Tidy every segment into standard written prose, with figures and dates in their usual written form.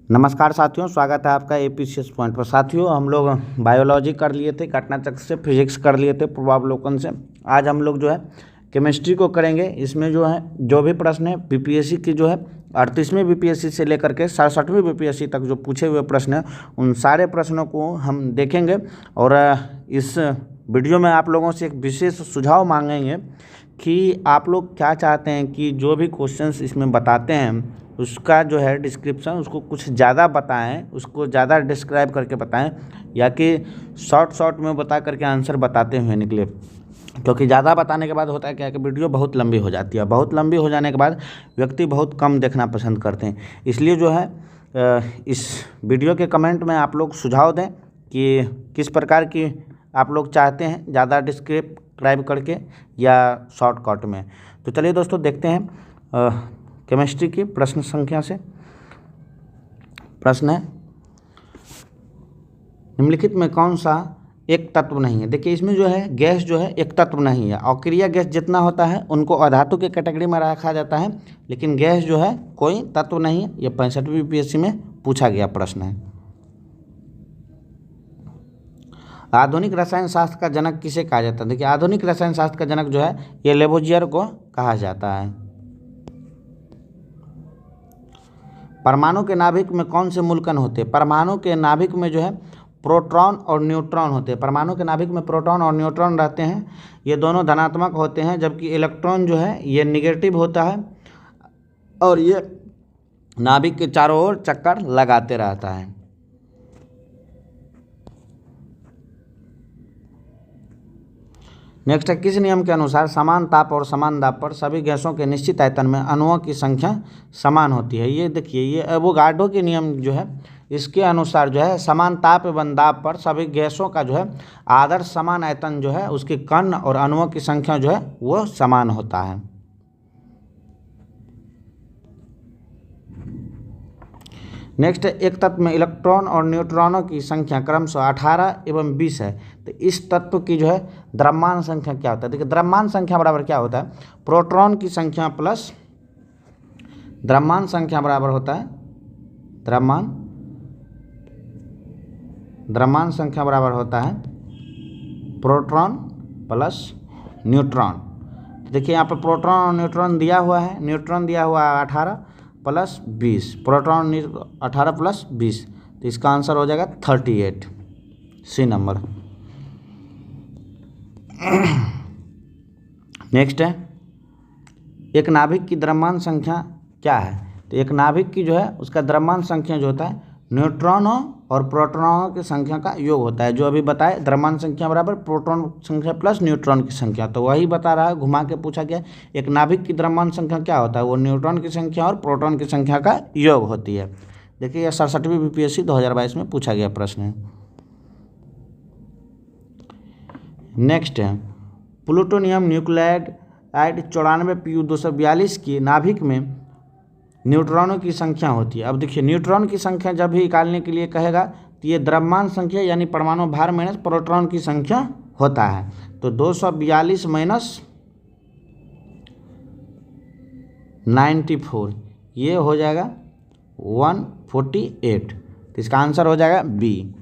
नमस्कार साथियों, स्वागत है आपका एपीसीएस पॉइंट पर। साथियों, हम लोग बायोलॉजी कर लिए थे, घटना चक्र से, फिजिक्स कर लिए थे पूर्वावलोकन से। आज हम लोग जो है केमिस्ट्री को करेंगे। इसमें जो है जो भी प्रश्न है बीपीएससी की जो है 38वीं बीपीएससी से लेकर के 67वीं बीपीएससी तक जो पूछे हुए प्रश्न हैं उन सारे प्रश्नों को हम देखेंगे। और इस वीडियो में आप लोगों से एक विशेष सुझाव मांगेंगे कि आप लोग क्या चाहते हैं कि जो भी क्वेश्चंस इसमें बताते हैं उसका जो है डिस्क्रिप्शन उसको कुछ ज़्यादा बताएं, उसको ज़्यादा डिस्क्राइब करके बताएं, या कि शॉर्ट में बता करके आंसर बताते हुए निकले। क्योंकि ज़्यादा बताने के बाद होता है क्या कि वीडियो बहुत लंबी हो जाती है। बहुत लंबी हो जाने के बाद व्यक्ति बहुत कम देखना पसंद करते हैं। इसलिए जो है इस वीडियो के कमेंट में आप लोग सुझाव दें कि किस प्रकार की आप लोग चाहते हैं, ज़्यादा डिस्क्राइब करके या शॉर्टकट में। तो चलिए दोस्तों, देखते हैं केमिस्ट्री की प्रश्न संख्या से। प्रश्न है, निम्नलिखित में कौन सा एक तत्व नहीं है। देखिए, इसमें जो है गैस जो है एक तत्व नहीं है। अक्रिय गैस जितना होता है उनको अधातु के कैटेगरी में रखा जाता है, लेकिन गैस जो है कोई तत्व नहीं है। ये 65वीं बीपीएससी में पूछा गया प्रश्न है। आधुनिक रसायन शास्त्र का जनक किसे कहा जाता है। देखिए, आधुनिक रसायन शास्त्र का जनक जो है ये लेवोजियर को कहा जाता है। परमाणु के नाभिक में कौन से मूलकण होते हैं। परमाणु के नाभिक में जो है प्रोटॉन और न्यूट्रॉन होते हैं। परमाणु के नाभिक में प्रोटॉन और न्यूट्रॉन रहते हैं। ये दोनों धनात्मक होते हैं, जबकि इलेक्ट्रॉन जो है ये निगेटिव होता है और ये नाभिक के चारों ओर चक्कर लगाते रहता है। नेक्स्ट है, किस नियम के अनुसार समान ताप और समान दाब पर सभी गैसों के निश्चित आयतन में अणुओं की संख्या समान होती है। ये देखिए, ये एवोगाड्रो के नियम जो है इसके अनुसार जो है समान ताप एवं दाब पर सभी गैसों का जो है आदर्श समान आयतन जो है उसके कण और अणुओं की संख्या जो है वो समान होता है। नेक्स्ट है, एक तत्व में इलेक्ट्रॉन और न्यूट्रॉनों की संख्या क्रमशः 18 एवं 20 है, तो इस तत्व की जो है द्रव्यमान संख्या क्या होता है। देखिए, द्रव्यमान संख्या बराबर क्या होता है, प्रोटॉन की संख्या प्लस द्रव्यमान संख्या बराबर होता है द्रव्यमान संख्या बराबर होता है प्रोटॉन प्लस न्यूट्रॉन। देखिए, यहाँ पर प्रोटॉन और न्यूट्रॉन दिया हुआ है। न्यूट्रॉन दिया हुआ है 18 प्लस 20, प्रोटॉन 18 प्लस 20, तो इसका आंसर हो जाएगा 38, सी नंबर। नेक्स्ट है, एक नाभिक की द्रव्यमान संख्या क्या है। तो एक नाभिक की जो है उसका द्रव्यमान संख्या जो होता है न्यूट्रॉनों और प्रोटॉनों की संख्या का योग होता है। जो अभी बताए, द्रव्यमान संख्या बराबर प्रोटॉन संख्या प्लस न्यूट्रॉन की संख्या, तो वही बता रहा है, घुमा के पूछा गया। एक नाभिक की द्रव्यमान संख्या क्या होता है, वो न्यूट्रॉन की संख्या और प्रोटॉन की संख्या का योग होती है। देखिए, यह 67वीं बीपीएससी 2022 में पूछा गया प्रश्न है। नेक्स्ट है, प्लूटोनियम न्यूक्लाइड 94Pu242 की नाभिक में न्यूट्रॉनों की संख्या होती है। अब देखिए, न्यूट्रॉन की संख्या जब भी निकालने के लिए कहेगा तो ये द्रव्यमान संख्या यानी परमाणु भार माइनस प्रोटॉन की संख्या होता है। तो 242 माइनस 94 ये हो जाएगा 148, तो इसका आंसर हो जाएगा बी।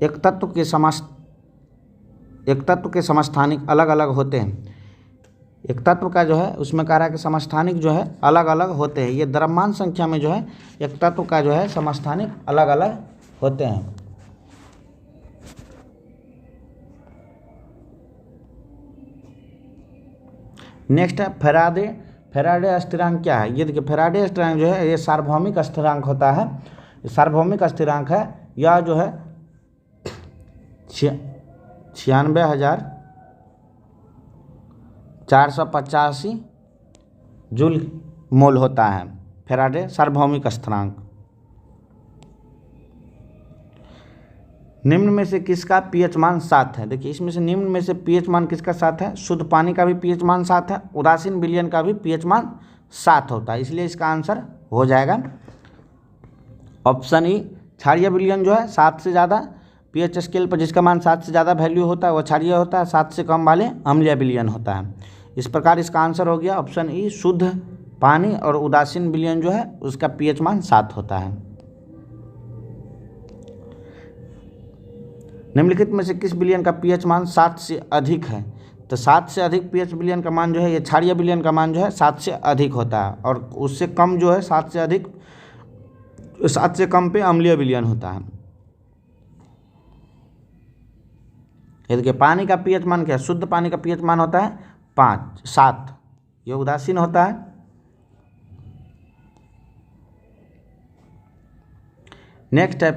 एक तत्व के समस्थानिक अलग अलग होते हैं। एक तत्व का जो है उसमें कह रहा है कि समस्थानिक जो है अलग अलग होते हैं। ये द्रव्यमान संख्या में जो है एक तत्व का जो है समस्थानिक अलग अलग होते हैं। नेक्स्ट है, फैराडे स्थिरांक क्या है। ये देखिए, फैराडे स्थिरांक जो है ये सार्वभौमिक स्थिरांक होता है। सार्वभौमिक स्थिरांक है, यह जो है 96,485 जूल मोल होता है फैराडे सार्वभौमिक स्थिरांक। निम्न में से किसका पीएच मान 7 है। देखिए, इसमें से निम्न में से पीएच मान किसका 7 है। शुद्ध पानी का भी पीएच मान 7 है, उदासीन विलयन का भी पीएच मान 7 होता है, इसलिए इसका आंसर हो जाएगा ऑप्शन ई। क्षारीय विलयन जो है 7 से ज़्यादा पीएच स्केल पर जिसका मान 7 से ज़्यादा वैल्यू होता है वो क्षारीय होता है, 7 से कम वाले अम्लीय विलयन होता है। इस प्रकार इसका आंसर हो गया ऑप्शन ई, शुद्ध पानी और उदासीन विलयन जो है उसका पीएच मान 7 होता है। निम्नलिखित में से किस विलयन का पीएच मान 7 से अधिक है? तो 7 से अधिक पीएच विलयन का मान जो है, ये क्षारीय विलयन का मान जो है 7 से अधिक होता है, और उससे कम जो है 7 से अधिक, 7 से कम पे अम्लीय विलयन होता है। ये देखिए पानी का पीएच मान क्या है? शुद्ध पानी का पीएच मान होता है 7, ये उदासीन होता है। नेक्स्ट है,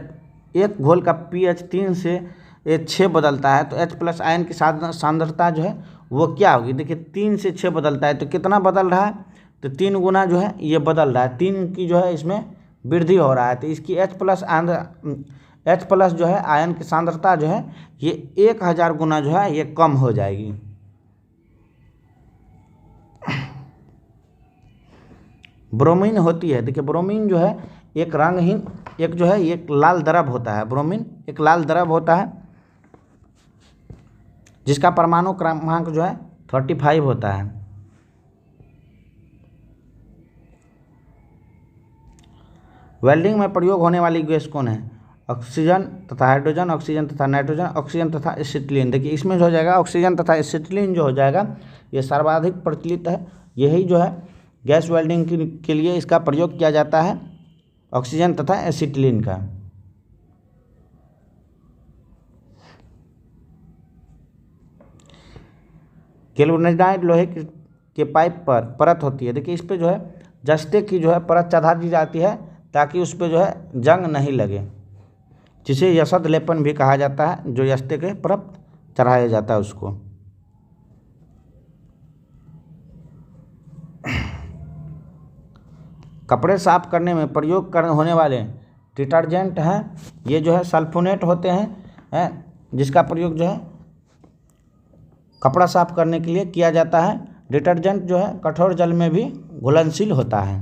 एक घोल का पीएच 3 से 6 बदलता है तो H+ आयन की सांद्रता जो है वो क्या होगी? देखिए 3 से 6 बदलता है तो कितना बदल रहा है? तो 3 गुना जो है ये बदल रहा है, 3 की जो है इसमें वृद्धि हो रहा है, तो इसकी H+ जो है आयन की सांद्रता जो है ये 1000 गुना जो है ये कम हो जाएगी। ब्रोमीन होती है, देखिए ब्रोमीन जो है एक रंगहीन, एक जो है एक लाल द्रव होता है। ब्रोमीन एक लाल द्रव होता है जिसका परमाणु क्रमांक जो है 35 होता है। वेल्डिंग में प्रयोग होने वाली गैस कौन है? ऑक्सीजन तथा हाइड्रोजन, ऑक्सीजन तथा नाइट्रोजन, ऑक्सीजन तथा एसिटिलीन। देखिए इसमें जो हो जाएगा ऑक्सीजन तथा एसिटिलीन जो हो जाएगा ये सर्वाधिक प्रचलित है, यही जो है गैस वेल्डिंग के लिए इसका प्रयोग किया जाता है, ऑक्सीजन तथा एसिटिलीन का। गैल्वेनाइज्ड लोहे के पाइप पर परत होती है, देखिए इस पे जो है जस्ते की जो है परत चढ़ा दी जाती है ताकि उस पे जो है जंग नहीं लगे, जिसे यशद लेपन भी कहा जाता है, जो यस्ते के परत चढ़ाया जाता है उसको। कपड़े साफ करने में प्रयोग होने वाले डिटर्जेंट हैं, ये जो है सल्फोनेट होते हैं, जिसका प्रयोग जो है कपड़ा साफ करने के लिए किया जाता है। डिटर्जेंट जो है कठोर जल में भी घुलनशील होता है।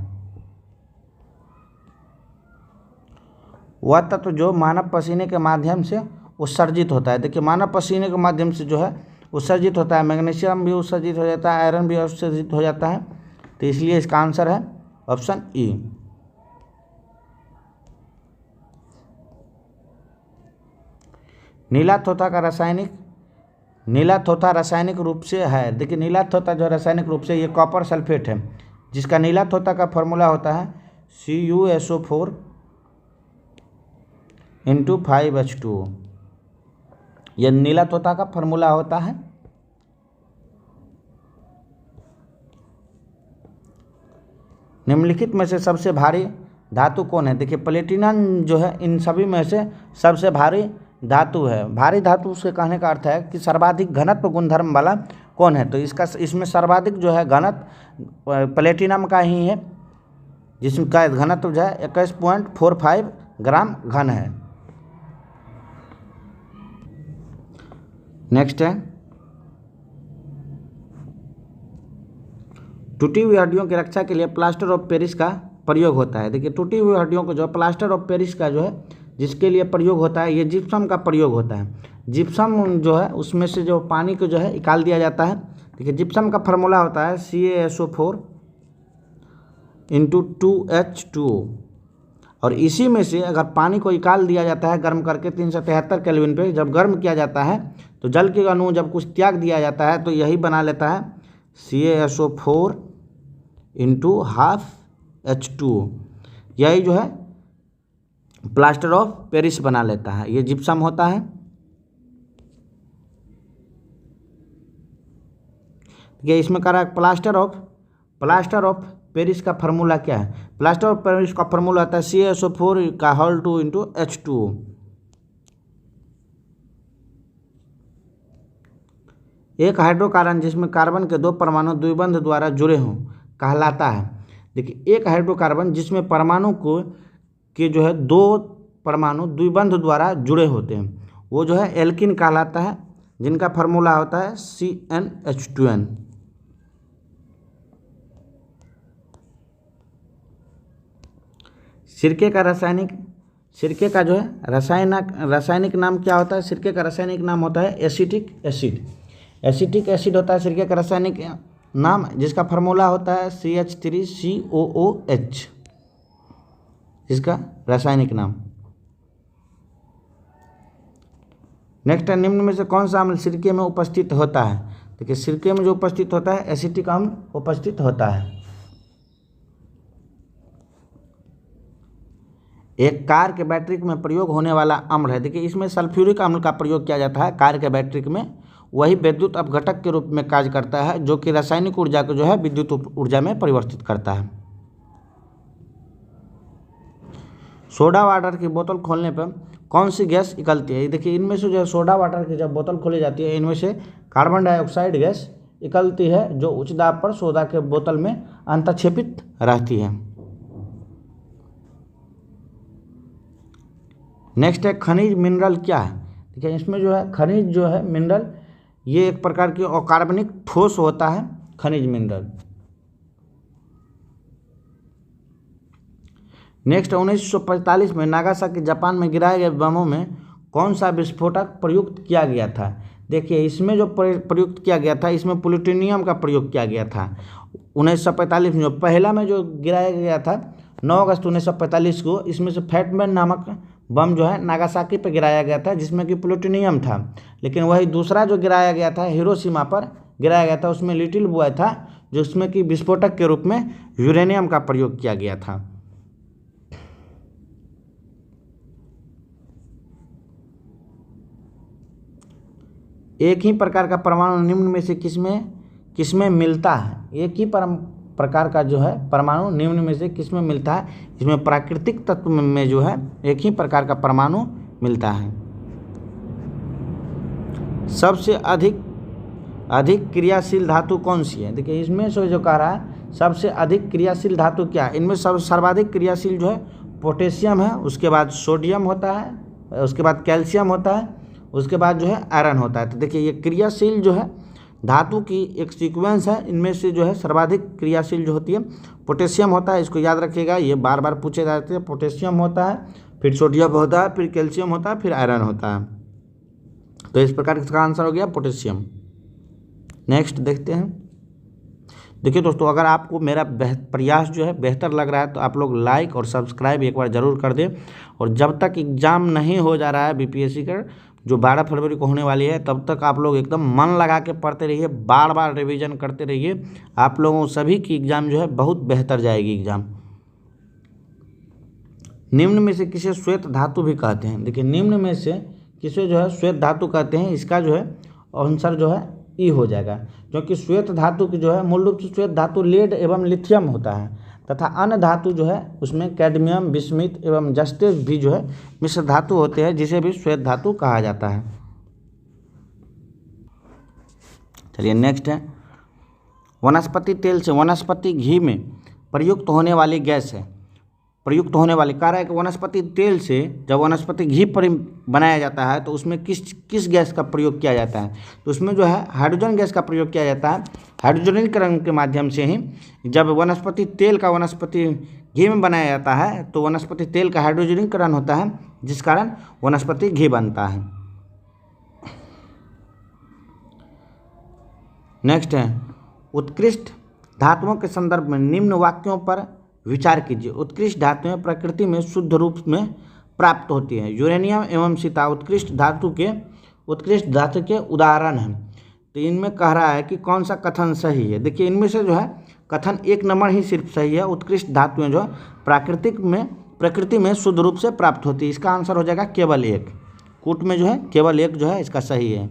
वह तत्व जो मानव पसीने के माध्यम से उत्सर्जित होता है, देखिए मानव पसीने के माध्यम से जो है उत्सर्जित होता है, मैग्नीशियम भी उत्सर्जित हो जाता है, आयरन भी उत्सर्जित हो जाता है, तो इसलिए इसका आंसर है ऑप्शन ई। नीला थोथा रासायनिक रूप से है, देखिए नीला थोथा जो रासायनिक रूप से ये कॉपर सल्फेट है, जिसका नीला थोथा का फॉर्मूला होता है CuSO4 × 5H2O, यह नीला थोथा का फॉर्मूला होता है। निम्नलिखित में से सबसे भारी धातु कौन है? देखिए प्लेटिनम जो है इन सभी में से सबसे भारी धातु है। भारी धातु से कहने का अर्थ है कि सर्वाधिक घनत्व गुणधर्म वाला कौन है? तो इसमें सर्वाधिक जो है घनत्व प्लेटिनम का ही है, जिसका घनत्व जो है 21.45 ग्राम घन है। नेक्स्ट है, टूटी हुई हड्डियों की रक्षा के लिए प्लास्टर ऑफ पेरिस का प्रयोग होता है। देखिए टूटी हुई हड्डियों को जो प्लास्टर ऑफ पेरिस का जो है जिसके लिए प्रयोग होता है, ये जिप्सम का प्रयोग होता है। जिप्सम जो है उसमें से जो पानी को जो है निकाल दिया जाता है। देखिए जिप्सम का फार्मूला होता है CaSO4 × 2H2O, और इसी में से अगर पानी को निकाल दिया जाता है गर्म करके 373 केल्विन पे, जब गर्म किया जाता है तो जल के अणु जब कुछ त्याग दिया जाता है तो यही बना लेता है CaSO4 × 12H2O, यही जो है प्लास्टर ऑफ पेरिस बना लेता है, ये जिप्सम होता है। ये इसमें कह रहा है प्लास्टर ऑफ पेरिस का फार्मूला क्या है? प्लास्टर ऑफ पेरिस का फार्मूला आता है CaSO4 का होल 2 × H2O। एक हाइड्रोकार्बन जिसमें कार्बन के 2 परमाणु द्विबंध द्वारा जुड़े हों कहलाता है। देखिए एक हाइड्रोकार्बन जिसमें परमाणु के जो है 2 परमाणु द्विबंध द्वारा जुड़े होते हैं वो जो है एल्किन कहलाता है, जिनका फार्मूला होता है CnH2n। सिरके का जो है रासायनिक नाम क्या होता है? सिरके का रासायनिक नाम होता है एसिटिक एसिड। एसिटिक एसिड होता है सिरके का रासायनिक नाम जिसका फार्मूला होता है CH3COOH, इसका रासायनिक नाम। नेक्स्ट है, निम्न में से कौन सा अम्ल सिरके में उपस्थित होता है? देखिए सिरके में जो उपस्थित होता है एसिटिक अम्ल उपस्थित होता है। एक कार के बैटरी में प्रयोग होने वाला अम्ल है, देखिए इसमें सल्फ्यूरिक अम्ल का प्रयोग किया जाता है कार के बैटरी में। वही विद्युत अपघटक के रूप में कार्य करता है, जो कि रासायनिक ऊर्जा को जो है विद्युत ऊर्जा में परिवर्तित करता है। सोडा वाटर की बोतल खोलने पर कौन सी गैस निकलती है? देखिए इनमें से जो है सोडा वाटर की जब बोतल खोली जाती है, इनमें से कार्बन डाइऑक्साइड गैस निकलती है, जो उच्च दाब पर सोडा के बोतल में अंतक्षेपित रहती है। नेक्स्ट है, खनिज मिनरल क्या है? देखिए इसमें जो है खनिज जो है मिनरल, ये एक प्रकार की अकार्बनिक ठोस होता है खनिज मिनरल। नेक्स्ट 1945 में नागासाकी जापान में गिराए गए बमों में कौन सा विस्फोटक प्रयुक्त किया गया था? देखिए इसमें जो प्रयुक्त किया गया था, इसमें प्लूटोनियम का प्रयोग किया गया था। 1945 में जो पहला में जो गिराया गया था 9 अगस्त 1945 को, इसमें से फैटमैन नामक बम जो है नागासाकी पर गिराया गया था, जिसमें कि प्लूटोनियम था। लेकिन वही दूसरा जो गिराया गया था हिरोशिमा पर गिराया गया था, उसमें लिटिल बॉय था, जिसमें कि विस्फोटक के रूप में यूरेनियम का प्रयोग किया गया था। एक ही प्रकार का परमाणु निम्न में से किसमें मिलता है? एक ही प्रकार का जो है परमाणु निम्न में से किसमें मिलता है? इसमें प्राकृतिक तत्व में जो है एक ही प्रकार का परमाणु मिलता है। सबसे अधिक क्रियाशील धातु कौन सी है? देखिए इसमें से जो कह रहा है सबसे अधिक क्रियाशील धातु क्या है, इनमें सर्वाधिक क्रियाशील जो है पोटेशियम है, उसके बाद सोडियम होता है, उसके बाद कैल्शियम होता है, उसके बाद जो है आयरन होता है। तो देखिए ये क्रियाशील जो है धातु की एक सीक्वेंस है, इनमें से जो है सर्वाधिक क्रियाशील जो होती है पोटेशियम होता है। इसको याद रखिएगा, ये बार बार पूछे जाते हैं। पोटेशियम होता है, फिर सोडियम होता है, फिर कैल्शियम होता है, फिर आयरन होता है। तो इस प्रकार इसका आंसर हो गया पोटेशियम। नेक्स्ट देखते हैं। देखिए दोस्तों, अगर आपको मेरा प्रयास जो है बेहतर लग रहा है तो आप लोग लाइक और सब्सक्राइब एक बार ज़रूर कर दें। और जब तक एग्ज़ाम नहीं हो जा रहा है बीपीएससी का, जो 12 फरवरी को होने वाली है, तब तक आप लोग एकदम मन लगा के पढ़ते रहिए, बार बार रिवीजन करते रहिए। आप लोगों सभी की एग्ज़ाम जो है बहुत बेहतर जाएगी एग्ज़ाम। निम्न में से किसे श्वेत धातु भी कहते हैं? देखिए निम्न में से किसे जो है श्वेत धातु कहते हैं, इसका जो है आंसर जो है ई हो जाएगा, क्योंकि श्वेत धातु की जो है मूल रूप से श्वेत धातु लेड एवं लिथियम होता है, तथा अन्य धातु जो है उसमें कैडमियम, बिस्मिथ एवं जस्टेज भी जो है मिश्र धातु होते हैं, जिसे भी श्वेत धातु कहा जाता है। चलिए नेक्स्ट है, वनस्पति तेल से वनस्पति घी में प्रयुक्त होने वाली गैस है। प्रयुक्त होने वाली कह रहा है कि वनस्पति तेल से जब वनस्पति घी बनाया जाता है तो उसमें किस गैस का प्रयोग किया जाता है? तो उसमें जो है हाइड्रोजन गैस का प्रयोग किया जाता है। हाइड्रोजनीकरण के माध्यम से ही जब वनस्पति तेल का वनस्पति घी में बनाया जाता है तो वनस्पति तेल का हाइड्रोजनीकरण होता है, जिस कारण वनस्पति घी बनता है। नेक्स्ट है, उत्कृष्ट धातुओं के संदर्भ में निम्न वाक्यों पर विचार कीजिए। उत्कृष्ट धातुएं प्रकृति में शुद्ध रूप में प्राप्त होती हैं। यूरेनियम एवं सीता उत्कृष्ट धातु के उदाहरण हैं। तो इनमें कह रहा है कि कौन सा कथन सही है? देखिए इनमें से जो है कथन 1 नंबर ही सिर्फ सही है। उत्कृष्ट धातुएं जो है प्रकृति में शुद्ध रूप से प्राप्त होती है। इसका आंसर हो जाएगा केवल 1। कूट में जो है केवल 1 जो है इसका सही है।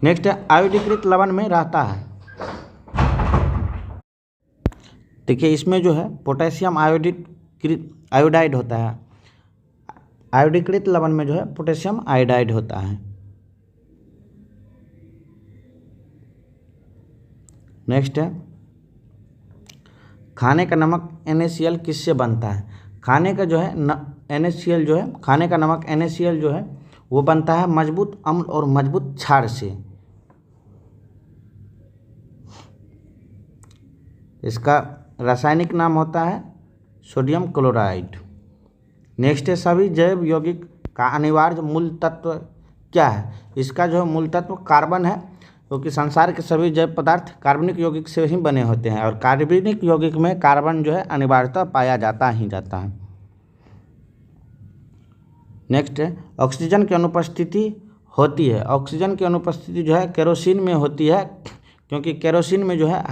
नेक्स्ट है, आयोडीकृत लवण में रहता है। देखिए इसमें जो है पोटेशियम आयोडाइड होता है। आयोडीकृत लवण में जो है पोटेशियम आयोडाइड होता है। नेक्स्ट है, खाने का नमक NaCl किससे बनता है? खाने का जो है NaCl जो है खाने का नमक NaCl जो है वो बनता है मजबूत अम्ल और मजबूत क्षार से। इसका रासायनिक नाम होता है सोडियम क्लोराइड। नेक्स्ट है, सभी जैव यौगिक का अनिवार्य मूल तत्व क्या है? इसका जो है मूल तत्व कार्बन है, क्योंकि संसार के सभी जैव पदार्थ कार्बनिक यौगिक से ही बने होते हैं और कार्बनिक यौगिक में कार्बन जो है अनिवार्यतः पाया जाता ही जाता है। नेक्स्ट है ऑक्सीजन की अनुपस्थिति होती है। ऑक्सीजन की अनुपस्थिति जो है केरोसिन में होती है, क्योंकि केरोसिन में जो है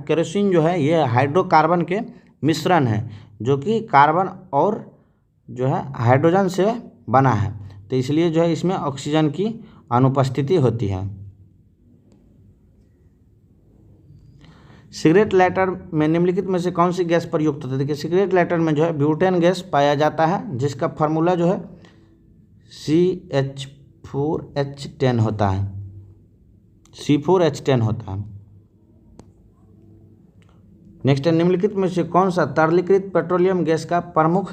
केरोसिन जो है ये हाइड्रोकार्बन के मिश्रण है, जो कि कार्बन और जो है हाइड्रोजन से बना है, तो इसलिए जो है इसमें ऑक्सीजन की अनुपस्थिति होती है। सिगरेट लाइटर में निम्नलिखित में से कौन सी गैस प्रयुक्त होती है? देखिए सिगरेट लाइटर में जो है ब्यूटेन गैस पाया जाता है, जिसका फार्मूला जो है CH4H10 होता है, C4H10 होता है। नेक्स्ट है निम्नलिखित में से कौन सा तरलीकृत पेट्रोलियम गैस का प्रमुख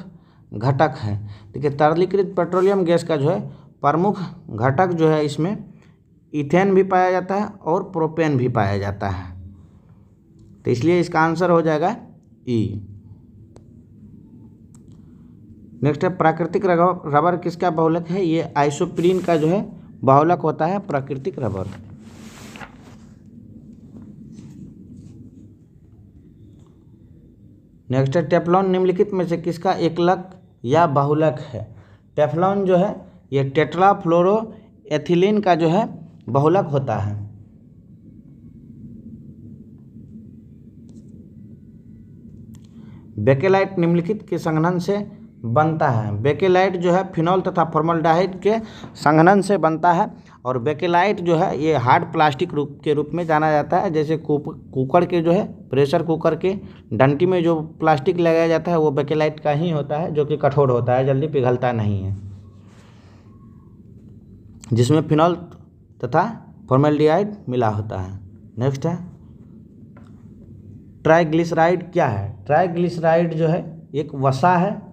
घटक है? देखिए तरलीकृत पेट्रोलियम गैस का जो है प्रमुख घटक जो है इसमें इथेन भी पाया जाता है और प्रोपेन भी पाया जाता है, तो इसलिए इसका आंसर हो जाएगा ई। नेक्स्ट है प्राकृतिक रबर किसका बहुलक है? ये आइसोप्रीन का जो है बहुलक होता है प्राकृतिक रबर। नेक्स्ट है टेफ्लॉन निम्नलिखित में से किसका एकलक या बहुलक है? टेफ्लॉन जो है ये टेट्राफ्लोरोएथिलीन का जो है बहुलक होता है। बेकेलाइट निम्नलिखित के संघनन से बनता है। बेकेलाइट जो है फिनॉल तथा फॉर्मल्डिहाइड के संघनन से बनता है और बेकेलाइट जो है ये हार्ड प्लास्टिक के रूप में जाना जाता है। जैसे कुकर के जो है प्रेशर कुकर के डंटी में जो प्लास्टिक लगाया जाता है वो बेकेलाइट का ही होता है, जो कि कठोर होता है, जल्दी पिघलता नहीं है, जिसमें फिनॉल तथा फॉर्मल्डिहाइड मिला होता है। नेक्स्ट है ट्राइग्लिसराइड क्या है? ट्राइग्लिसराइड जो है एक वसा है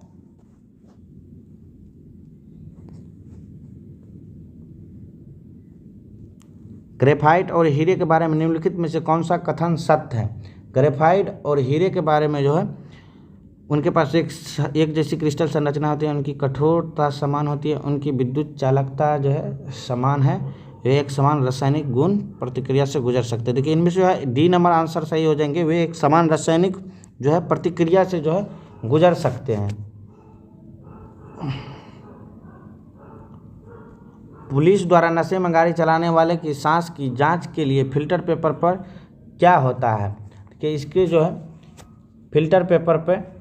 ग्रेफाइट और हीरे के बारे में निम्नलिखित में से कौन सा कथन सत्य है? ग्रेफाइट और हीरे के बारे में जो है उनके पास एक जैसी क्रिस्टल संरचना होती है, उनकी कठोरता समान होती है, उनकी विद्युत चालकता जो है समान है, वे एक समान रासायनिक गुण प्रतिक्रिया से गुजर सकते हैं। देखिए इनमें से जो है डी नंबर आंसर सही हो जाएंगे, वे एक समान रासायनिक जो है प्रतिक्रिया से जो है गुजर सकते हैं। पुलिस द्वारा नशे में गाड़ी चलाने वाले की सांस की जांच के लिए फिल्टर पेपर पर क्या होता है? कि इसके जो है फिल्टर पेपर पर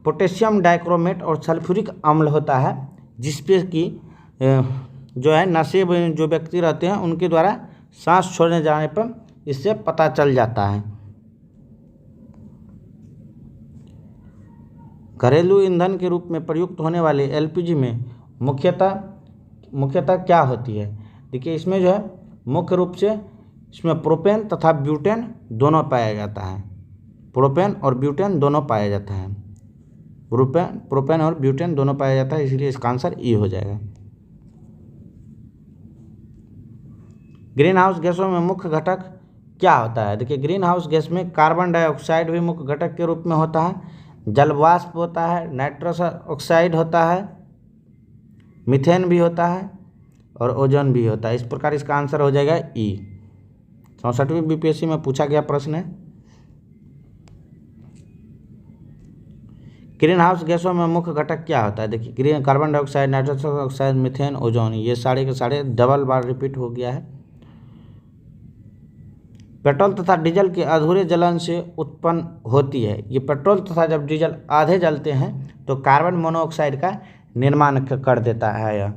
पोटेशियम डाइक्रोमेट और सल्फ्यूरिक अम्ल होता है, जिसपे कि जो है नशे में जो व्यक्ति रहते हैं उनके द्वारा सांस छोड़ने जाने पर इससे पता चल जाता है। घरेलू ईंधन के रूप में प्रयुक्त होने वाले एलपीजी में मुख्यतः क्या होती है? देखिए इसमें जो है मुख्य रूप से इसमें प्रोपेन तथा ब्यूटेन दोनों पाया जाता है। प्रोपेन और ब्यूटेन दोनों पाया जाता है। प्रोपेन और ब्यूटेन दोनों पाया जाता है, इसलिए इसका आंसर ई हो जाएगा। ग्रीन हाउस गैसों में मुख्य घटक क्या होता है? देखिए ग्रीन हाउस गैस में कार्बन डाइऑक्साइड भी मुख्य घटक के रूप में होता है, जलवाष्प होता है, नाइट्रस ऑक्साइड होता है, मीथेन भी होता है और ओजोन भी होता है। इस प्रकार इसका आंसर हो जाएगा ई। 64वीं बीपीएससी में पूछा गया प्रश्न है। ग्रीन हाउस गैसों में मुख्य घटक क्या होता है? देखिए green carbon dioxide, nitrous oxide, methane, ozone, ये सारे के सारे डबल बार रिपीट हो गया है। पेट्रोल तथा डीजल के अधूरे जलन से उत्पन्न होती है। ये पेट्रोल तथा जब डीजल आधे जलते हैं तो कार्बन मोनोऑक्साइड का निर्माण कर देता है। यह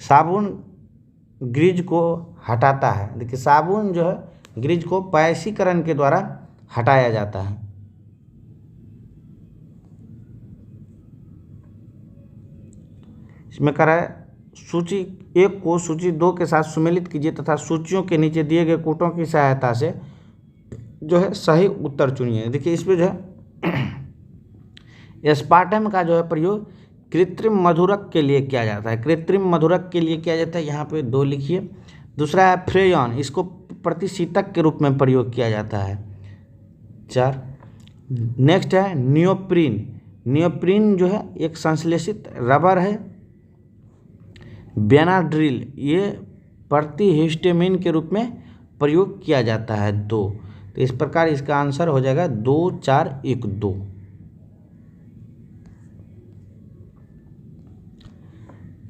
साबुन ग्रीज को हटाता है। देखिए साबुन जो है ग्रीज को पैसीकरण के द्वारा हटाया जाता है। इसमें कह रहा है सूची 1 को सूची 2 के साथ सुमेलित कीजिए तथा सूचियों के नीचे दिए गए कूटों की सहायता से जो है सही उत्तर चुनिए। देखिए इसमें जो है एस्पार्टम का जो है प्रयोग कृत्रिम मधुरक के लिए किया जाता है। कृत्रिम मधुरक के लिए किया जाता है, यहाँ पे 2 लिखिए। दूसरा है फ्रेयन, इसको प्रतिशीतक के रूप में प्रयोग किया जाता है। 4 नेक्स्ट है नियोप्रीन। नियोप्रीन जो है एक संश्लेषित रबर है। बेनाड्रिल ये प्रतिहिस्टामिन के रूप में प्रयोग किया जाता है 2। तो इस प्रकार इसका आंसर हो जाएगा 2, 4, 1, 2।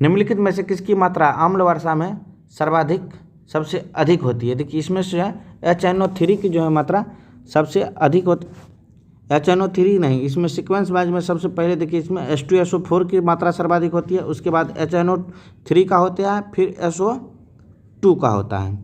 निम्नलिखित में से किसकी मात्रा आम्ल वर्षा में सर्वाधिक सबसे अधिक होती है? देखिए इसमें से HNO3 की जो है मात्रा सबसे अधिक होती। HNO3 नहीं, इसमें सीक्वेंस वाइज में सबसे पहले देखिए इसमें H2SO4 की मात्रा सर्वाधिक होती है, उसके बाद HNO3 का होता है, फिर SO2 का होता है।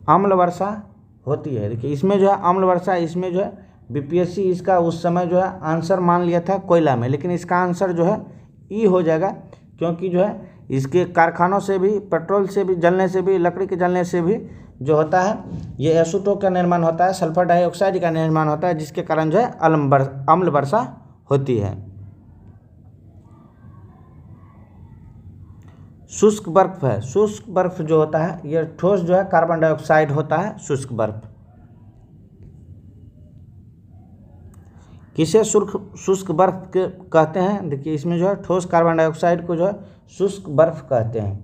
अम्ल वर्षा होती है, देखिए इसमें जो है अम्ल वर्षा, इसमें जो है BPSC इसका उस समय जो है आंसर मान लिया था कोयला में, लेकिन इसका आंसर जो है ई हो जाएगा, क्योंकि जो है इसके कारखानों से भी, पेट्रोल से भी जलने से भी, लकड़ी के जलने से भी जो होता है ये एसीटोन का निर्माण होता है, सल्फर डाइऑक्साइड का निर्माण होता है, जिसके कारण जो है अम्ल वर्षा होती है। शुष्क बर्फ है, शुष्क बर्फ जो होता है ये ठोस जो है कार्बन डाइऑक्साइड होता है शुष्क बर्फ। किसे शुष्क बर्फ कहते हैं? देखिए इसमें जो है ठोस कार्बन डाइऑक्साइड को जो है शुष्क बर्फ कहते हैं।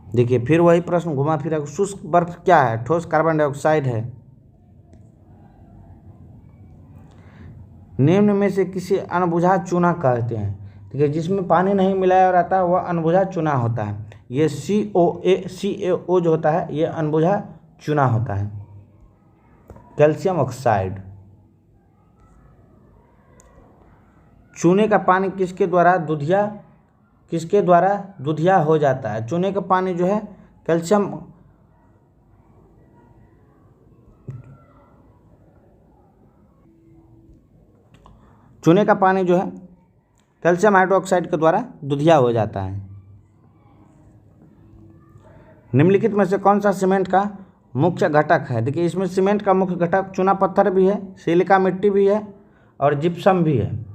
देखिए फिर वही प्रश्न घुमा फिरा, शुष्क बर्फ क्या है? ठोस कार्बन डाइऑक्साइड है। निम्न में से किसे अनबुझा चूना कहते हैं? देखिए जिसमें पानी नहीं मिलाया रहता है वह अनबुझा चूना होता है। ये CaO जो होता है ये अनबुझा चूना होता है। Calcium oxide. चूने का पानी किसके द्वारा दुधिया हो जाता है? चूने का पानी जो है कैल्शियम चूने का पानी जो है कैल्शियम हाइड्रोक्साइड के द्वारा दुधिया हो जाता है। निम्नलिखित में से कौन सा सीमेंट का मुख्य घटक है? देखिए इसमें सीमेंट का मुख्य घटक चूना पत्थर भी है, सिलिका मिट्टी भी है और जिप्सम भी है।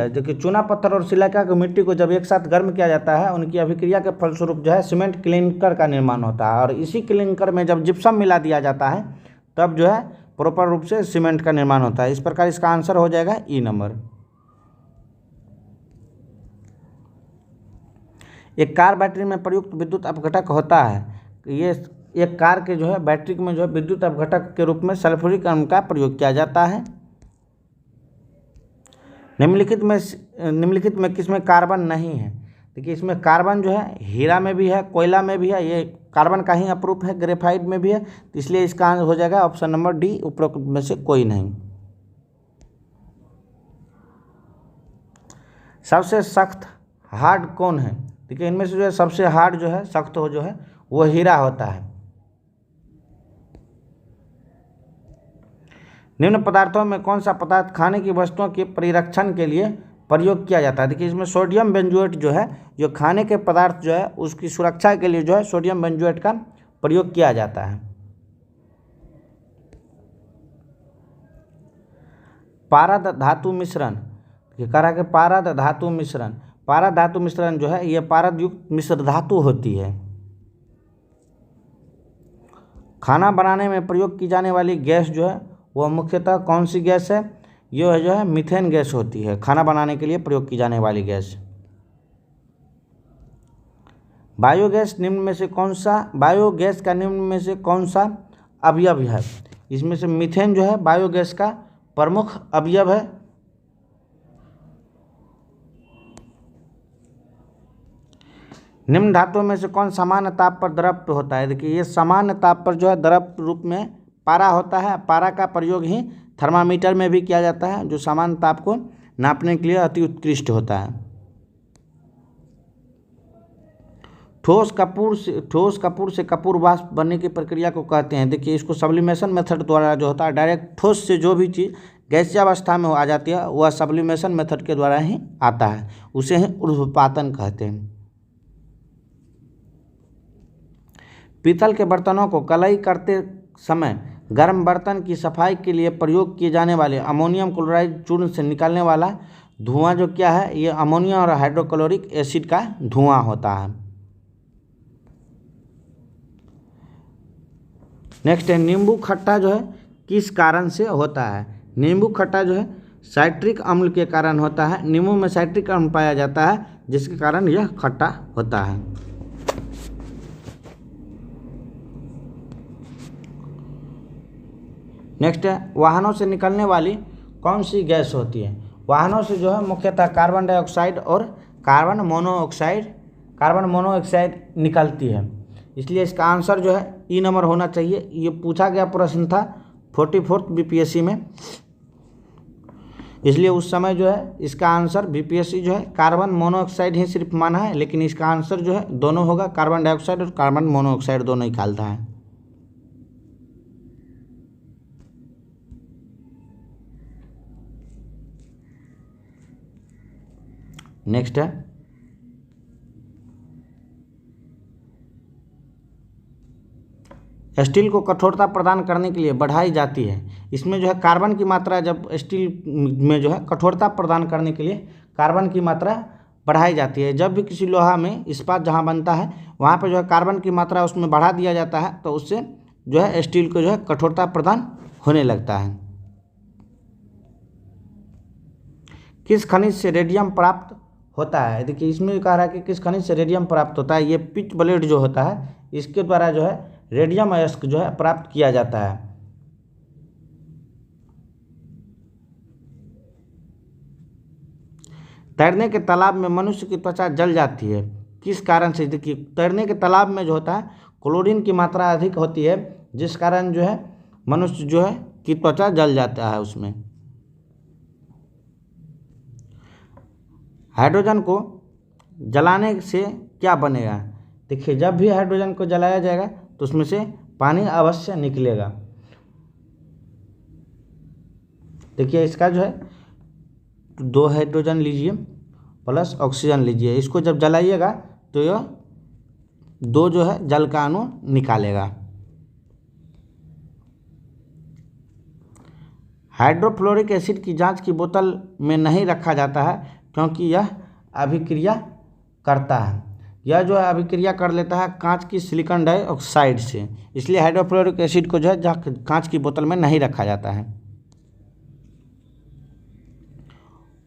देखिए चूना पत्थर और सिलिका की मिट्टी को जब एक साथ गर्म किया जाता है, उनकी अभिक्रिया के फलस्वरूप जो है सीमेंट क्लिंकर का निर्माण होता है, और इसी क्लिंकर में जब जिप्सम मिला दिया जाता है तब जो है प्रॉपर रूप से सीमेंट का निर्माण होता है। इस प्रकार इसका आंसर हो जाएगा ई नंबर। एक कार बैटरी में प्रयुक्त विद्युत अपघटक होता है। ये एक कार के जो है बैटरी में जो है विद्युत अपघटक के रूप में सल्फ्यूरिक अम्ल का प्रयोग किया जाता है। निम्नलिखित में किसमें कार्बन नहीं है? देखिए इसमें कार्बन जो है हीरा में भी है, कोयला में भी है, ये कार्बन का ही अपरूप है, ग्रेफाइट में भी है, तो इसलिए इसका आंसर हो जाएगा ऑप्शन नंबर डी, उपरोक्त में से कोई नहीं। सबसे सख्त हार्ड कौन है? देखिए इनमें से जो है सबसे हार्ड जो है सख्त जो है वो हीरा होता है। निम्न पदार्थों में कौन सा पदार्थ खाने की वस्तुओं के परिरक्षण के लिए प्रयोग किया जाता है? देखिए इसमें सोडियम बेंजोएट जो है, जो खाने के पदार्थ जो है उसकी सुरक्षा के लिए जो है सोडियम बेंजोएट का प्रयोग किया जाता है। पारद धातु मिश्रण, कह रहा है कि पारद धातु मिश्रण जो है ये पारद युक्त मिश्र धातु होती है। खाना बनाने में प्रयोग की जाने वाली गैस जो है वह मुख्यतः कौन सी गैस है? ये जो है मीथेन गैस होती है, खाना बनाने के लिए प्रयोग की जाने वाली गैस। बायोगैस का निम्न में से कौन सा अवयव है? इसमें से मीथेन जो है बायोगैस का प्रमुख अवयव है। निम्न धातुओं में से कौन सामान्य ताप पर द्रव होता है? देखिए ये सामान्य ताप पर जो है द्रव रूप में पारा होता है। पारा का प्रयोग ही थर्मामीटर में भी किया जाता है, जो सामान्य ताप को नापने के लिए अति उत्कृष्ट होता है। ठोस कपूर से कपूर वाष्प बनने की प्रक्रिया को कहते हैं। देखिए इसको सब्लिमेशन मेथड द्वारा जो होता है, डायरेक्ट ठोस से जो भी चीज़ गैसीय अवस्था में आ जाती है वह सब्लिमेशन मेथड के द्वारा ही आता है, उसे ही ऊर्ध्वपातन कहते हैं। पीतल के बर्तनों को कलई करते समय गर्म बर्तन की सफाई के लिए प्रयोग किए जाने वाले अमोनियम क्लोराइड चूर्ण से निकलने वाला धुआं जो क्या है, ये अमोनिया और हाइड्रोक्लोरिक एसिड का धुआं होता है। नेक्स्ट है नींबू खट्टा जो है किस कारण से होता है। नींबू खट्टा जो है साइट्रिक अम्ल के कारण होता है। नींबू में साइट्रिक अम्ल पाया जाता है जिसके कारण यह खट्टा होता है। नेक्स्ट है वाहनों से निकलने वाली कौन सी गैस होती है। वाहनों से जो है मुख्यतः कार्बन डाइऑक्साइड और कार्बन मोनोऑक्साइड निकलती है, इसलिए इसका आंसर जो है ई नंबर होना चाहिए। ये पूछा गया प्रश्न था 44th बीपीएससी में, इसलिए उस समय जो है इसका आंसर बीपीएससी जो है कार्बन मोनोऑक्साइड ही सिर्फ माना है, लेकिन इसका आंसर जो है दोनों होगा, कार्बन डाइऑक्साइड और कार्बन मोनोऑक्साइड दोनों निकालता है। नेक्स्ट है स्टील को कठोरता प्रदान करने के लिए बढ़ाई जाती है। इसमें जो है कार्बन की मात्रा, जब स्टील में जो है कठोरता प्रदान करने के लिए कार्बन की मात्रा बढ़ाई जाती है। जब भी किसी लोहा में इस्पात जहाँ बनता है वहाँ पर जो है कार्बन की मात्रा उसमें बढ़ा दिया जाता है, तो उससे जो है स्टील को जो है कठोरता प्रदान होने लगता है। किस खनिज से रेडियम प्राप्त होता है। देखिए इसमें कह रहा है कि किस खनिज से रेडियम प्राप्त होता है। ये पिच ब्लेड जो होता है इसके द्वारा जो है रेडियम अयस्क जो है प्राप्त किया जाता है। तैरने के तालाब में मनुष्य की त्वचा जल जाती है, किस कारण से। देखिए तैरने के तालाब में जो होता है क्लोरीन की मात्रा अधिक होती है, जिस कारण जो है मनुष्य जो है की त्वचा जल जाता है उसमें। हाइड्रोजन को जलाने से क्या बनेगा। देखिए जब भी हाइड्रोजन को जलाया जाएगा तो उसमें से पानी अवश्य निकलेगा। देखिए इसका जो है 2 हाइड्रोजन लीजिए प्लस ऑक्सीजन लीजिए, इसको जब जलाइएगा तो यह 2 जो है जल का अणु निकालेगा। हाइड्रोफ्लोरिक एसिड की जांच की बोतल में नहीं रखा जाता है क्योंकि यह अभिक्रिया करता है। यह जो है अभिक्रिया कर लेता है कांच की सिलिकॉन डाइऑक्साइड से, इसलिए हाइड्रोफ्लोरिक एसिड को जो है कांच की बोतल में नहीं रखा जाता है।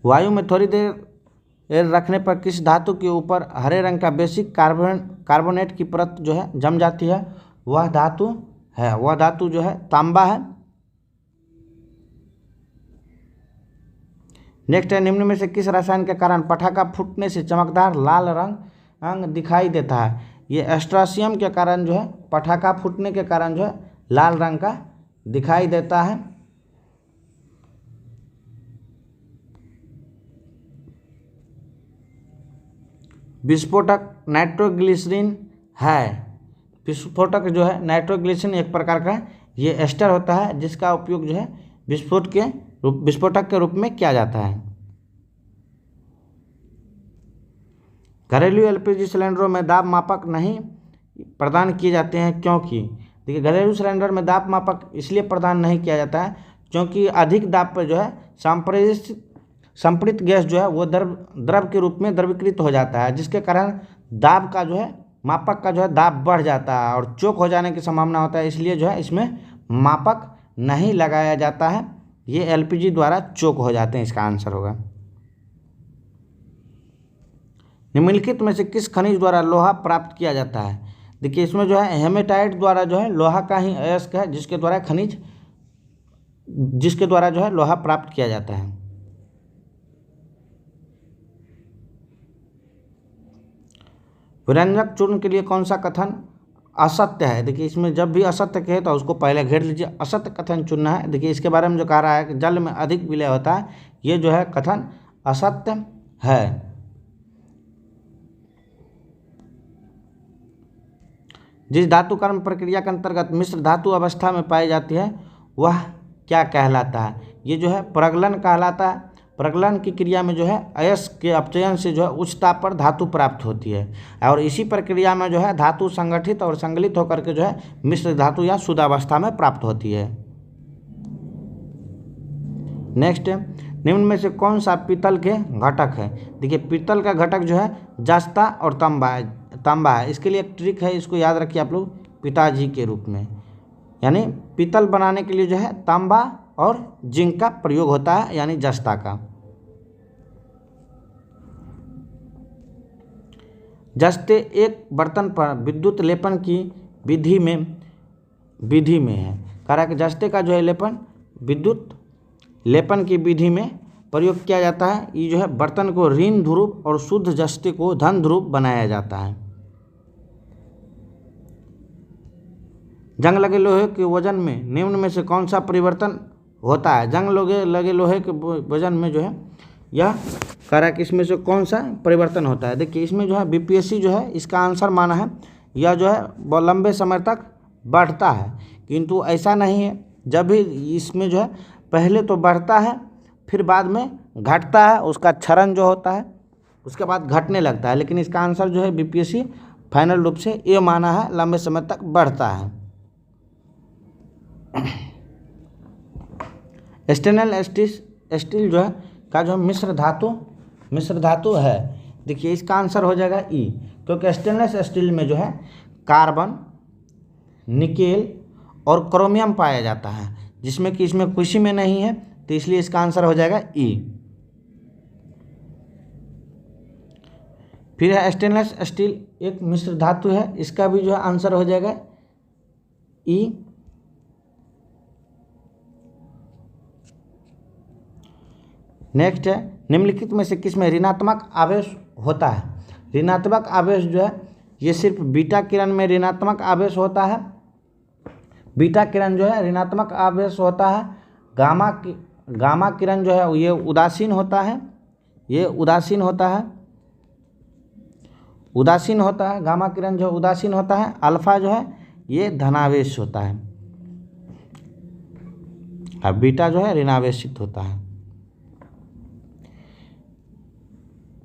वायु में थोड़ी देर रखने पर किस धातु के ऊपर हरे रंग का बेसिक कार्बोनेट की परत जो है जम जाती है। वह धातु जो है तांबा है। नेक्स्ट है निम्न में से किस रसायन के कारण पटाखा फूटने से चमकदार लाल रंग दिखाई देता है। ये एस्ट्रासियम के कारण जो है पटाखा फूटने के कारण जो है लाल रंग का दिखाई देता है। विस्फोटक नाइट्रोग्लिसरीन है। विस्फोटक जो है नाइट्रोग्लिसरीन एक प्रकार का ये एस्टर होता है जिसका उपयोग जो है विस्फोटक के रूप में किया जाता है। घरेलू एलपीजी सिलेंडरों में दाब मापक नहीं प्रदान किए जाते हैं क्योंकि। देखिए घरेलू सिलेंडर में दाब मापक इसलिए प्रदान नहीं किया जाता है क्योंकि अधिक दाब पर जो है संपृक्त गैस जो है वो द्रव के रूप में द्रवीकृत हो जाता है, जिसके कारण दाब का जो है मापक का जो है दाब बढ़ जाता है और चोक हो जाने की संभावना होता है, इसलिए जो है इसमें मापक नहीं लगाया जाता है। ये एलपीजी द्वारा चोक हो जाते हैं, इसका आंसर होगा। निम्नलिखित में से किस खनिज द्वारा लोहा प्राप्त किया जाता है। देखिए इसमें जो है हेमेटाइट द्वारा जो है लोहा का ही अयस्क है जिसके द्वारा जो है लोहा प्राप्त किया जाता है। व्यंजक चूर्ण के लिए कौन सा कथन असत्य है। देखिए इसमें जब भी असत्य कहे तो उसको पहले घेर लीजिए। असत्य कथन चुनना है। देखिए इसके बारे में जो कह रहा है कि जल में अधिक विलय होता है, ये जो है कथन असत्य है। जिस धातु कर्म प्रक्रिया के अंतर्गत मिश्र धातु अवस्था में पाई जाती है वह क्या कहलाता है। ये जो है प्रगलन कहलाता है। प्रगलन की क्रिया में जो है अयस्क के अपचयन से जो है उच्च ताप पर धातु प्राप्त होती है और इसी प्रक्रिया में जो है धातु संगठित और संगलित होकर के जो है मिश्र धातु या शुद्ध अवस्था में प्राप्त होती है। नेक्स्ट निम्न में से कौन सा पीतल के घटक है। देखिए पीतल का घटक जो है जस्ता और तांबा है। इसके लिए एक ट्रिक है, इसको याद रखिए आप लोग पिताजी के रूप में। यानी पीतल बनाने के लिए जो है तांबा और जिंक का प्रयोग होता है, यानी जस्ता का। जस्ते एक बर्तन पर विद्युत लेपन की विधि में है। कह रहा है कि जस्ते का जो है लेपन विद्युत लेपन की विधि में प्रयोग किया जाता है। ये जो है बर्तन को ऋण ध्रुव और शुद्ध जस्ते को धन ध्रुव बनाया जाता है। जंग लगे लोहे के वजन में निम्न में से कौन सा परिवर्तन होता है? जंग लगे लोहे के वजन में जो है यह कह रहा है कि इसमें से कौन सा परिवर्तन होता है। देखिए इसमें जो है बीपीएससी जो है इसका आंसर माना है यह जो है वो लंबे समय तक बढ़ता है, किंतु ऐसा नहीं है। जब भी इसमें जो है पहले तो बढ़ता है फिर बाद में घटता है, उसका क्षरण जो होता है उसके बाद घटने लगता है, लेकिन इसका आंसर जो है बीपीएससी फाइनल रूप से ये माना है लंबे समय तक बढ़ता है। स्टेनलेस स्टील जो है का जो मिश्र धातु है, देखिए इसका आंसर हो जाएगा ई, क्योंकि स्टेनलेस स्टील में जो है कार्बन, निकेल और क्रोमियम पाया जाता है, जिसमें कि इसमें किसी में नहीं है, तो इसलिए इसका आंसर हो जाएगा ई। फिर है स्टेनलेस स्टील एक मिश्र धातु है, इसका भी जो है आंसर हो जाएगा ई। नेक्स्ट है निम्नलिखित में से किस में ऋणात्मक आवेश होता है? ऋणात्मक आवेश जो है ये सिर्फ बीटा किरण में ऋणात्मक आवेश होता है। बीटा किरण जो है ऋणात्मक आवेश होता है। गामा किरण जो है ये उदासीन होता है, गामा किरण जो उदासीन होता है। अल्फा जो है ये धनावेश होता है और बीटा जो है ऋणावेशित होता है।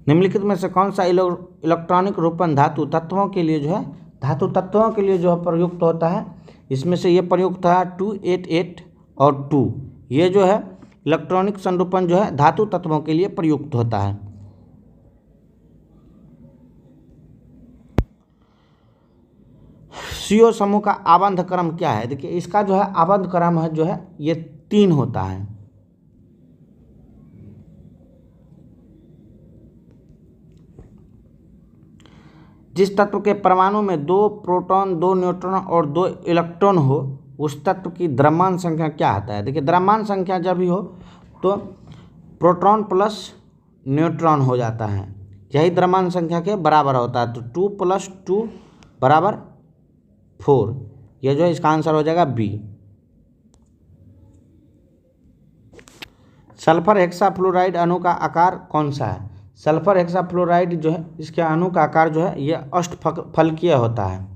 निम्नलिखित में से कौन सा इलेक्ट्रॉनिक रूपन धातु तत्वों के लिए जो है प्रयुक्त होता है? इसमें से ये प्रयुक्त है 288 और 2, ये जो है इलेक्ट्रॉनिक संरूपन जो है धातु तत्वों के लिए प्रयुक्त होता है। CO समूह का आबंध क्रम क्या है? देखिए इसका जो है आबंध क्रम है जो है ये 3 होता है। जिस तत्व के परमाणु में 2 प्रोटॉन, 2 न्यूट्रॉन और 2 इलेक्ट्रॉन हो उस तत्व की द्रव्यमान संख्या क्या आता है? देखिए द्रव्यमान संख्या जब भी हो तो प्रोटॉन प्लस न्यूट्रॉन हो जाता है, यही द्रव्यमान संख्या के बराबर होता है। तो 2 + 2 = 4, ये जो है इसका आंसर हो जाएगा बी। सल्फर हेक्साफ्लोराइड अणु का आकार कौन सा है? सल्फर हेक्साफ्लोराइड जो है इसके अणु का आकार जो है ये अष्टफलकीय होता है।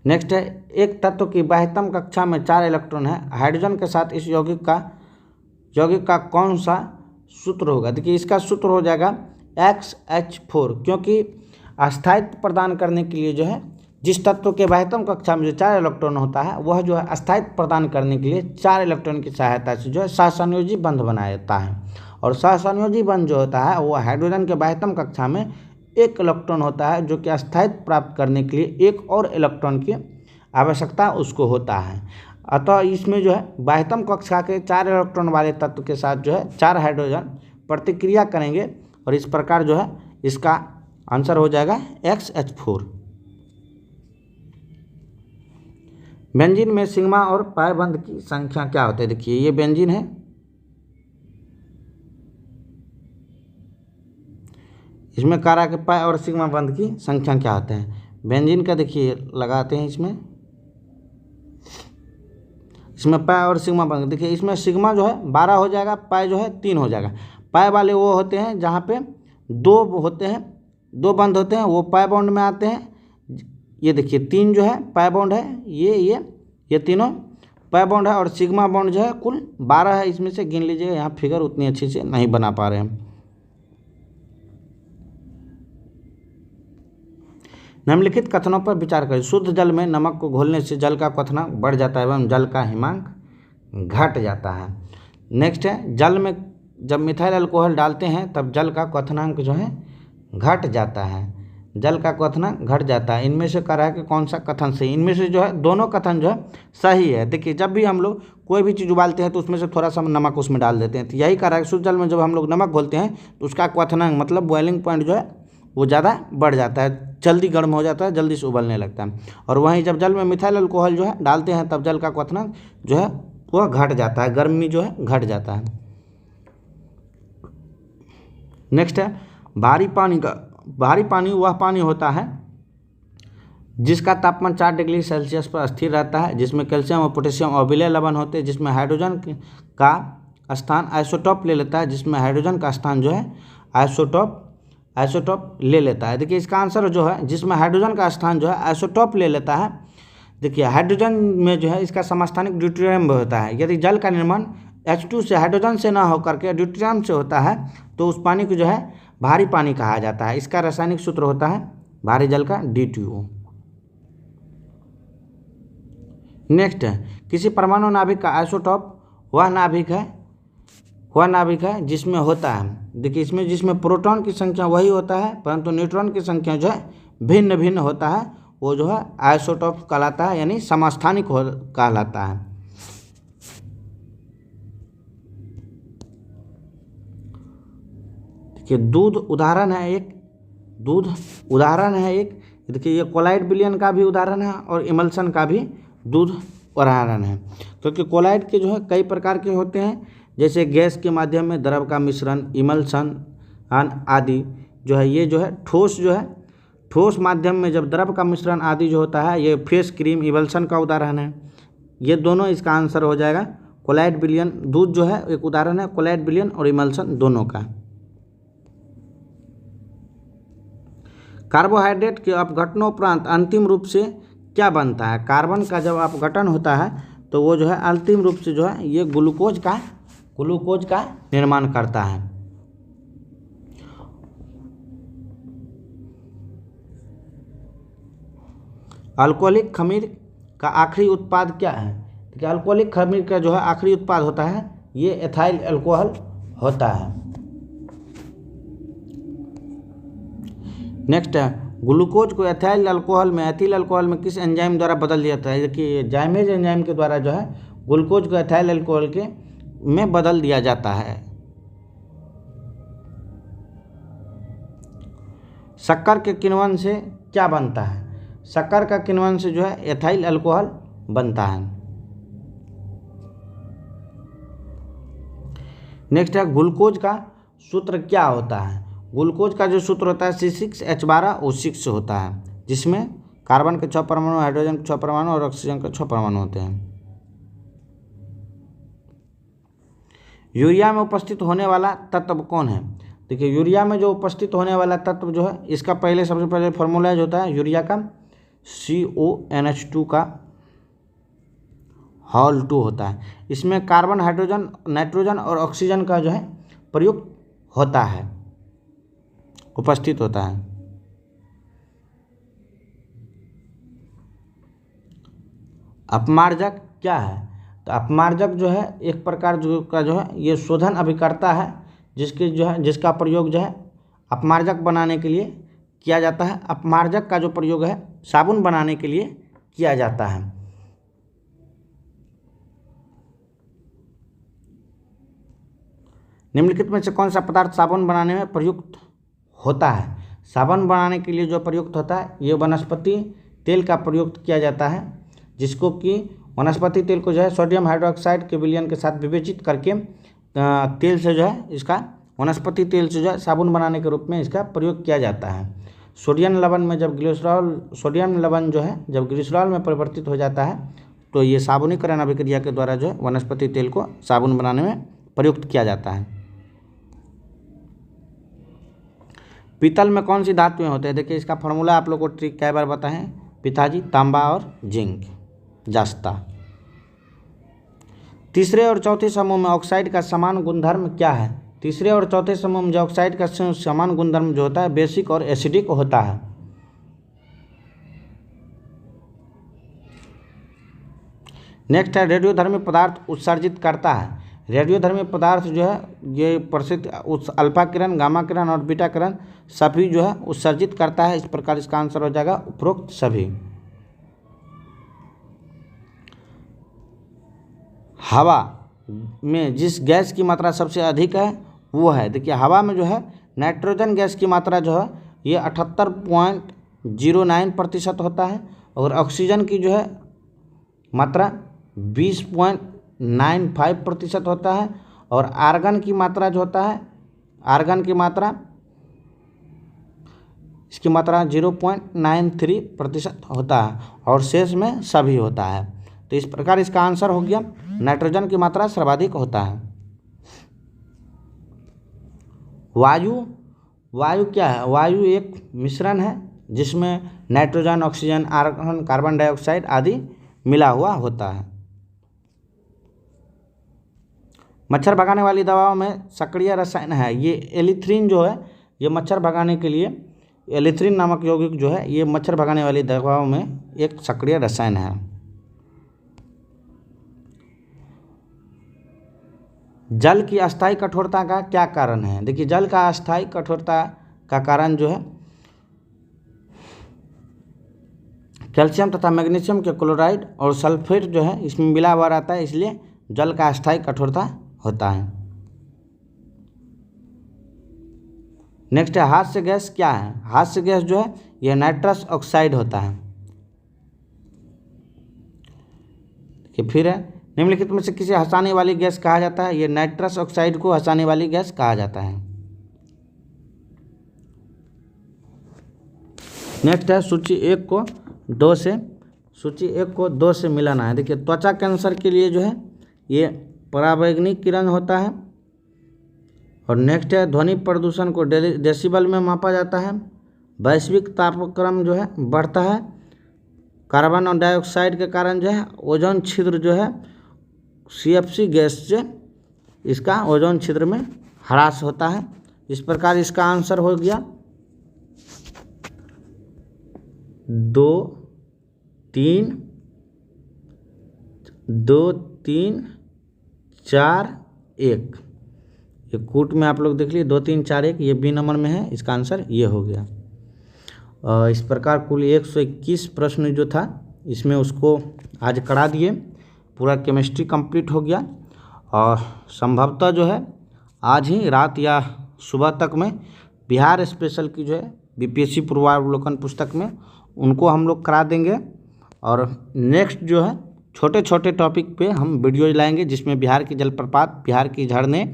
नेक्स्ट है एक तत्व की बाह्यतम कक्षा में 4 इलेक्ट्रॉन है, हाइड्रोजन के साथ इस यौगिक का कौन सा सूत्र होगा? देखिए इसका सूत्र हो जाएगा XH4, क्योंकि अस्थायित्व प्रदान करने के लिए जो है जिस तत्व के बाह्यतम कक्षा में जो 4 इलेक्ट्रॉन होता है वह जो है अस्थायित्व प्रदान करने के लिए 4 इलेक्ट्रॉन की सहायता से जो है सहसंयोजी बंध बनाता है। और सहसंयोजी बंध जो होता है वो हाइड्रोजन के बाह्यतम कक्षा में 1 इलेक्ट्रॉन होता है, जो कि अस्थायित्व प्राप्त करने के लिए 1 और इलेक्ट्रॉन की आवश्यकता उसको होता है। अतः इसमें जो है बाह्यतम कक्षा के 4 इलेक्ट्रॉन वाले तत्व के साथ जो है 4 हाइड्रोजन प्रतिक्रिया करेंगे और इस प्रकार जो है इसका आंसर हो जाएगा XH4। बेंजीन में सिग्मा और पाई बंध की संख्या क्या होती है? देखिए ये बेंजीन है, इसमें कह रहा है कि पाई और सिग्मा बंध की संख्या क्या होते हैं। बेंजीन का देखिए लगाते हैं इसमें पाई और सिग्मा बंध। देखिए इसमें सिग्मा जो है 12 हो जाएगा, पाई जो है 3 हो जाएगा। पाई वाले वो होते हैं जहाँ पे 2 बंध होते हैं, वो पाई बॉन्ड में आते हैं। ये देखिए 3 जो है पाई बॉन्ड है, ये तीनों पाई बॉन्ड है, और सिग्मा बॉन्ड जो है कुल 12 है। इसमें से गिन लीजिएगा, यहाँ फिगर उतनी अच्छी से नहीं बना पा रहे हैं। निम्नलिखित कथनों पर विचार करें। शुद्ध जल में नमक को घोलने से जल का क्वथनांक बढ़ जाता है एवं जल का हिमांक घट जाता है। नेक्स्ट है जल में जब मिथाइल अल्कोहल डालते हैं तब जल का क्वथनांक जो है घट जाता है। जल का क्वथनांक घट जाता है। इनमें से कह रहा है कि कौन सा कथन सही, इनमें से जो है दोनों कथन जो है सही है। देखिए जब भी हम लोग कोई भी चीज़ उबालते हैं तो उसमें से थोड़ा सा नमक उसमें डाल देते हैं, तो यही कह रहा है कि शुद्ध जल में जब हम लोग नमक घोलते हैं तो उसका क्वथनांक मतलब बॉइलिंग पॉइंट जो है वो ज़्यादा बढ़ जाता है, जल्दी गर्म हो जाता है, जल्दी से उबलने लगता है। और वहीं जब जल में मिथाइल अल्कोहल जो है डालते हैं तब जल का क्वथनांक जो है वह घट जाता है, गर्मी जो है घट जाता है। नेक्स्ट है भारी पानी वह पानी होता है जिसका तापमान 4 डिग्री सेल्सियस पर स्थिर रहता है, जिसमें कैल्शियम और पोटेशियम और विलय लवण होते हैं, जिसमें हाइड्रोजन का स्थान आइसोटोप ले लेता है, जिसमें हाइड्रोजन का स्थान जो है आइसोटोप ले लेता है। देखिए इसका आंसर जो है जिसमें हाइड्रोजन का स्थान जो है आइसोटोप ले लेता है। देखिए हाइड्रोजन में जो है इसका समस्थानिक ड्यूटेरियम होता है। यदि जल का निर्माण H2 से हाइड्रोजन से ना होकर के ड्यूटेरियम से होता है तो उस पानी को जो है भारी पानी कहा जाता है। इसका रासायनिक सूत्र होता है भारी जल का D2O। नेक्स्ट है किसी परमाणु नाभिक का आइसोटोप वह नाभिक है जिसमें होता है, देखिए इसमें जिसमें प्रोटॉन की संख्या वही होता है परंतु न्यूट्रॉन की संख्या जो है भिन्न भिन्न होता है, वो जो है आइसोटोप कहलाता है, यानी समस्थानिक कहलाता है। देखिए दूध उदाहरण है एक, देखिए ये कोलाइड विलयन का भी उदाहरण है और इमल्सन का भी दूध उदाहरण है, क्योंकि कोलाइड के जो है कई प्रकार के होते हैं, जैसे गैस के माध्यम में द्रव का मिश्रण, इमल्सन आदि जो है, ये जो है ठोस माध्यम में जब द्रव का मिश्रण आदि जो होता है, ये फेस क्रीम इमल्सन का उदाहरण है। ये दोनों इसका आंसर हो जाएगा कोलाइड विलयन। दूध जो है एक उदाहरण है कोलाइड विलयन और इमल्सन दोनों का। कार्बोहाइड्रेट के अपघटनोपरांत अंतिम रूप से क्या बनता है? कार्बन का जब अपघटन होता है तो वो जो है अंतिम रूप से जो है ये ग्लूकोज का निर्माण करता है। अल्कोहलिक खमीर का आखिरी उत्पाद क्या है? देखिए अल्कोहलिक खमीर का जो है आखिरी उत्पाद होता है ये एथाइल अल्कोहल होता है। नेक्स्ट है ग्लूकोज को एथिल अल्कोहल में किस एंजाइम द्वारा बदल दिया जाता है? देखिए जाइमेज एंजाइम के द्वारा जो है ग्लूकोज को एथिल अल्कोहल के में बदल दिया जाता है। शक्कर के किण्वन से क्या बनता है? शक्कर का किण्वन से जो है एथिल अल्कोहल बनता है। नेक्स्ट है ग्लूकोज का सूत्र क्या होता है? ग्लूकोज का जो सूत्र होता है C6H12O6 होता है, जिसमें कार्बन के 6 परमाणु, हाइड्रोजन के 6 परमाणु और ऑक्सीजन के 6 परमाणु होते हैं। यूरिया में उपस्थित होने वाला तत्व कौन है? देखिए यूरिया में जो उपस्थित होने वाला तत्व जो है इसका सबसे पहले फॉर्मूला जो होता है यूरिया का CONH2 का हॉल 2 होता है। इसमें कार्बन, हाइड्रोजन, नाइट्रोजन और ऑक्सीजन का जो है प्रयुक्त होता है, उपस्थित होता है। अपमार्जक क्या है? तो अपमार्जक जो है एक प्रकार का जो है ये शोधन अभिकर्ता है, जिसका प्रयोग जो है अपमार्जक बनाने के लिए किया जाता है। अपमार्जक का जो प्रयोग है साबुन बनाने के लिए किया जाता है। निम्नलिखित में से कौन सा पदार्थ साबुन बनाने में प्रयुक्त होता है? साबुन बनाने के लिए जो प्रयुक्त होता है ये वनस्पति तेल का प्रयुक्त किया जाता है, जिसको कि वनस्पति तेल को जो है सोडियम हाइड्रोक्साइड के विलयन के साथ विवेचित करके तेल से जो है इसका वनस्पति तेल से जो है साबुन बनाने के रूप में इसका प्रयोग किया जाता है। सोडियम लवण में जब सोडियम लवण जो है जब ग्लिसरॉल में परिवर्तित हो जाता है तो ये साबुनीकरण अभिक्रिया के द्वारा जो है वनस्पति तेल को साबुन बनाने में प्रयुक्त किया जाता है। पीतल में कौन सी धातुएं होते हैं? देखिए इसका फॉर्मूला आप लोग को ट्रिक कई बार बताएं, पिताजी, तांबा और जिंक, जस्ता। तीसरे और चौथे समूह में ऑक्साइड का समान गुणधर्म क्या है? तीसरे और चौथे समूह में जो ऑक्साइड का समान गुणधर्म जो होता है बेसिक और एसिडिक होता है। नेक्स्ट है रेडियोधर्मी पदार्थ उत्सर्जित करता है। रेडियोधर्मी पदार्थ जो है ये प्रसिद्ध उस अल्फा किरण, गामा किरण और बीटा किरण सभी जो है उत्सर्जित करता है। इस प्रकार इसका आंसर हो जाएगा उपरोक्त सभी। हवा में जिस गैस की मात्रा सबसे अधिक है वो है, देखिए हवा में जो है नाइट्रोजन गैस की मात्रा जो है ये 78.09% होता है और ऑक्सीजन की जो है मात्रा 20.95% होता है और आर्गन की मात्रा जो होता है, आर्गन की मात्रा इसकी मात्रा 0.93% होता है और शेष में सभी होता है। तो इस प्रकार इसका आंसर हो गया नाइट्रोजन की मात्रा सर्वाधिक होता है। वायु क्या है? वायु एक मिश्रण है जिसमें nitrogen, oxygen, argon, carbon dioxide आदि मिला हुआ होता है। मच्छर भगाने वाली दवाओं में सक्रिय रसायन है, ये एलिथ्रिन जो है ये मच्छर भगाने के लिए, एलिथ्रिन नामक यौगिक जो है ये मच्छर भगाने वाली दवाओं में एक सक्रिय रसायन है। जल की अस्थायी कठोरता का क्या कारण है? देखिए जल का अस्थायी कठोरता का कारण जो है कैल्शियम तथा मैग्नीशियम के क्लोराइड और सल्फेट जो है इसमें मिला हुआ रहता है, इसलिए जल का अस्थायी कठोरता होता है। नेक्स्ट है हास्य गैस क्या है? हास्य गैस जो है यह नाइट्रस ऑक्साइड होता है। फिर है निम्नलिखित में से किसे हंसाने वाली गैस कहा जाता है? ये नाइट्रस ऑक्साइड को हंसाने वाली गैस कहा जाता है। नेक्स्ट है सूची एक को दो से मिलाना है। देखिए त्वचा कैंसर के लिए जो है ये पराबैंगनी किरण होता है। और नेक्स्ट है ध्वनि प्रदूषण को डेसिबल में मापा जाता है। वैश्विक तापक्रम जो है बढ़ता है। कार्बन और डाइऑक्साइड के कारण जो है ओजोन छिद्र जो है CFC गैस से इसका ओजोन छिद्र में ह्रास होता है। इस प्रकार इसका आंसर हो गया 2, 3, 4, 1। ये कूट में आप लोग देख लीजिए 2, 3, 4, 1 ये बी नंबर में है, इसका आंसर ये हो गया। इस प्रकार कुल 121 प्रश्न जो था इसमें उसको आज करा दिए, पूरा केमिस्ट्री कंप्लीट हो गया। और संभवतः जो है आज ही रात या सुबह तक में बिहार स्पेशल की जो है BPSC पूर्वावलोकन पुस्तक में उनको हम लोग करा देंगे। और नेक्स्ट जो है छोटे छोटे टॉपिक पे हम वीडियो लाएंगे जिसमें बिहार की जलप्रपात, बिहार की झरने,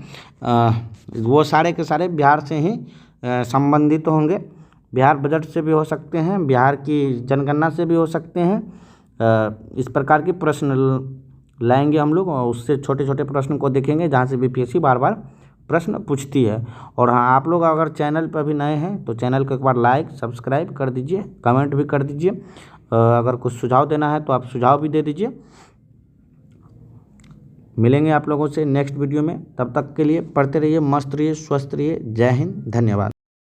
वो सारे के सारे बिहार से ही संबंधित होंगे। बिहार बजट से भी हो सकते हैं, बिहार की जनगणना से भी हो सकते हैं। इस प्रकार के प्रश्न लाएंगे हम लोग और उससे छोटे छोटे प्रश्न को देखेंगे जहाँ से BPSC बार बार प्रश्न पूछती है। और हाँ, आप लोग अगर चैनल पर भी नए हैं तो चैनल को एक बार लाइक सब्सक्राइब कर दीजिए, कमेंट भी कर दीजिए। अगर कुछ सुझाव देना है तो आप सुझाव भी दे दीजिए। मिलेंगे आप लोगों से नेक्स्ट वीडियो में, तब तक के लिए पढ़ते रहिए, मस्त रहिए, स्वस्थ रहिए। जय हिंद, धन्यवाद।